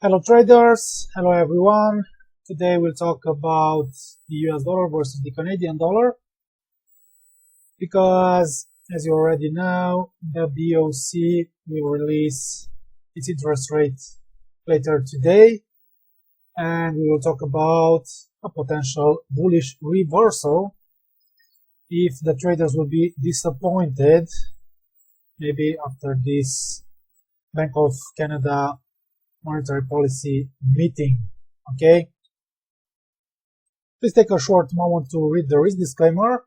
Hello traders, hello everyone. Today we'll talk about the US dollar versus the Canadian dollar because, as you already know, the BOC will release its interest rate later today, and we will talk about a potential bullish reversal if the traders will be disappointed maybe after this Bank of Canada monetary policy meeting. Okay, please take a short moment to read the risk disclaimer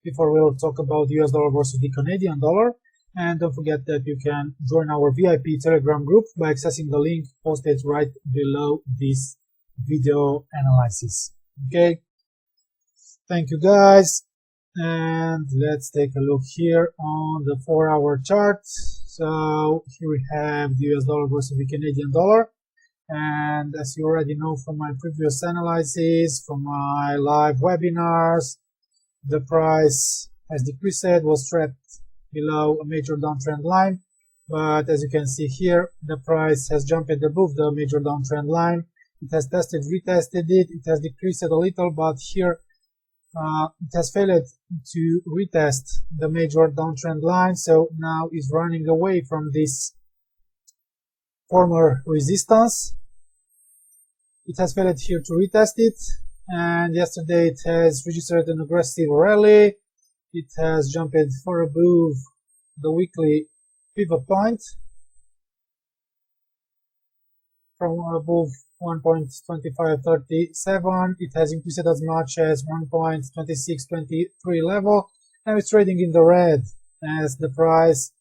before we'll talk about the US dollar versus the Canadian dollar. And don't forget that you can join our VIP Telegram group by accessing the link posted right below this video analysis. Okay, thank you guys, and let's take a look here on the 4-hour chart. So here we have the US dollar versus the Canadian dollar, and as you already know from my previous analysis, from my live webinars, the price has decreased, was trapped below a major downtrend line, but as you can see here, the price has jumped above the major downtrend line. It has tested, retested it, it has decreased a little, but here it has failed to retest the major downtrend line, so now is running away from this former resistance. It has failed here to retest it, and yesterday it has registered an aggressive rally. It has jumped far above the weekly pivot point from above 1.2537. It has increased as much as 1.2623 level. Now it's trading in the red as the price,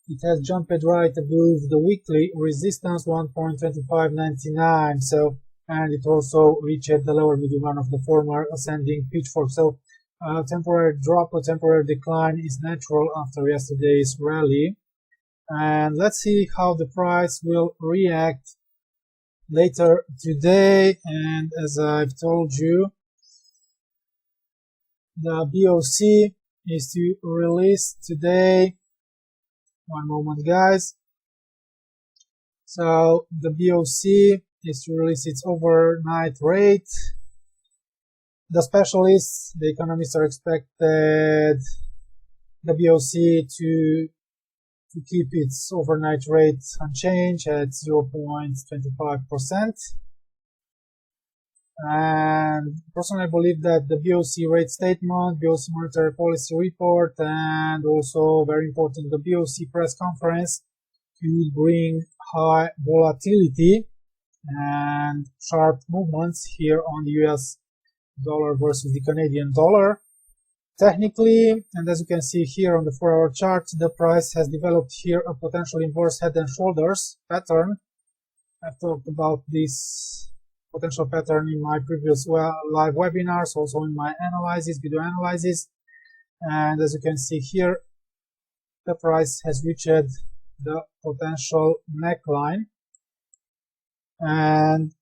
it has jumped right above the weekly resistance 1.2599. So, and it also reached the lower medium one of the former ascending pitchfork. So a temporary drop or temporary decline is natural after yesterday's rally. And let's see how the price will react later today. And as I've told you, the BOC is to release today. One moment, guys. So the BOC is to release its overnight rate. The specialists, the economists, are expected the BOC to keep its overnight rate unchanged at 0.25%. And personally, I believe that the BOC rate statement, BOC monetary policy report, and also very important, the BOC press conference could bring high volatility and sharp movements here on the US dollar versus the Canadian dollar. Technically, and as you can see here on the 4-hour chart, the price has developed here a potential inverse head and shoulders pattern. I've talked about this potential pattern in my previous live webinars, also in my analysis, video analysis. And as you can see here, the price has reached the potential neckline, and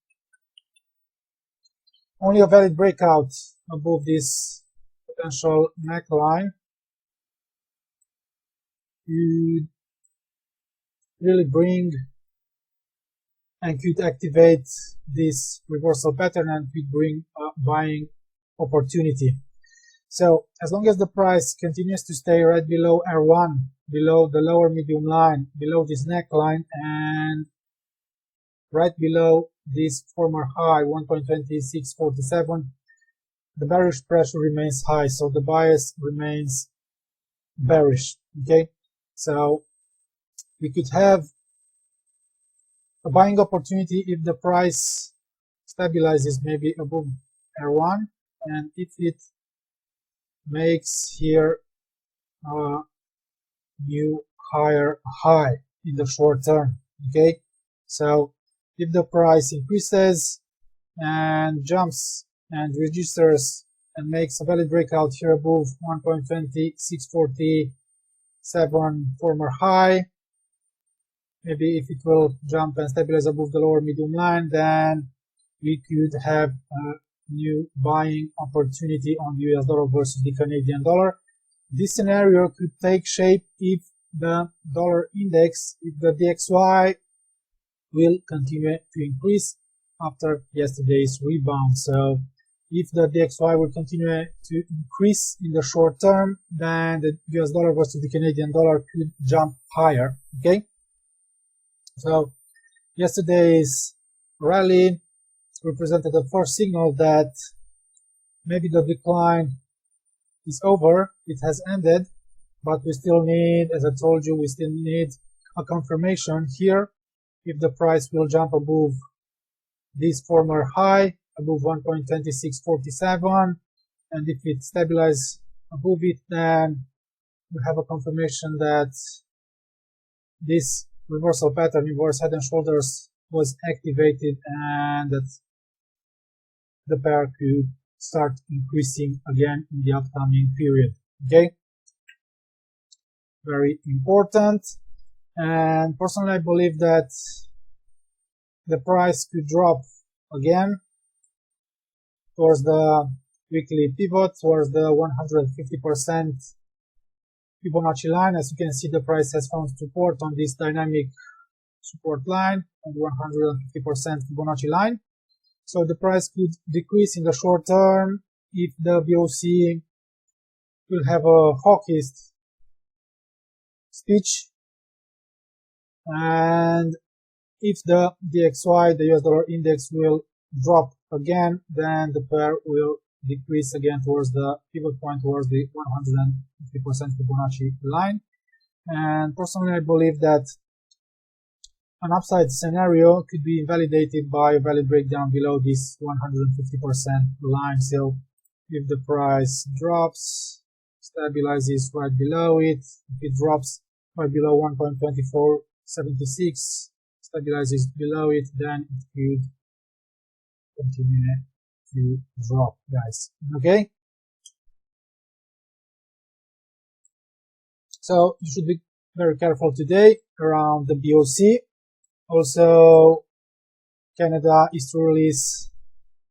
only a valid breakout above this potential neckline could really bring and could activate this reversal pattern and could bring a buying opportunity. So as long as the price continues to stay right below R1, below the lower medium line, below this neckline, and right below this former high 1.2647, the bearish pressure remains high, so the bias remains bearish. Okay, so we could have a buying opportunity if the price stabilizes maybe above R1, and if it makes here a new higher high in the short term. Okay, so if the price increases and jumps and registers and makes a valid breakout here above 1.2647 former high, maybe if it will jump and stabilize above the lower medium line, then we could have a new buying opportunity on the US dollar versus the Canadian dollar. This scenario could take shape if the dollar index, if the DXY will continue to increase after yesterday's rebound. So if the DXY will continue to increase in the short term, then the US dollar versus the Canadian dollar could jump higher. Okay, so yesterday's rally represented the first signal that maybe the decline is over, it has ended, but we still need, as I told you, we still need a confirmation here if the price will jump above this former high, above 1.2647, and if it stabilizes above it, then we have a confirmation that this reversal pattern, reverse head and shoulders, was activated and that the pair could start increasing again in the upcoming period. Okay, very important. And personally, I believe that the price could drop again towards the weekly pivot, towards the 150% Fibonacci line. As you can see, the price has found support on this dynamic support line on the 150% Fibonacci line. So the price could decrease in the short term if the BOC will have a hawkish speech, and if the DXY, the US dollar index, will drop again, then the pair will decrease again towards the pivot point, towards the 150% Fibonacci line. And personally, I believe that an upside scenario could be invalidated by a valid breakdown below this 150% line. So if the price drops, stabilizes right below it, if it drops right below 1.2476, stabilizes below it, then it could continue to drop, guys. Okay, so you should be very careful today around the BOC. Also, Canada is to release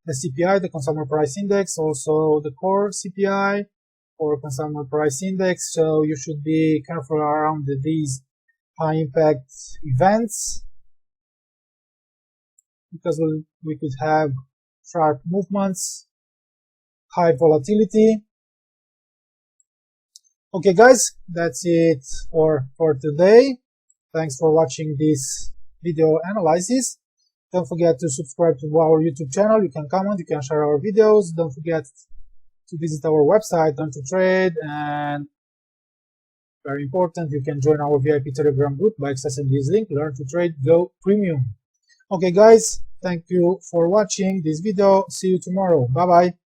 the CPI, the Consumer Price Index, also the core CPI or Consumer Price Index. So you should be careful around these high impact events, because we could have sharp movements, high volatility. Okay, guys, that's it for today. Thanks for watching this video analysis. Don't forget to subscribe to our YouTube channel. You can comment, you can share our videos. Don't forget to visit our website, Learn to Trade, and very important, you can join our VIP Telegram group by accessing this link, Learn to Trade Go Premium. Okay, guys, thank you for watching this video. See you tomorrow. Bye bye.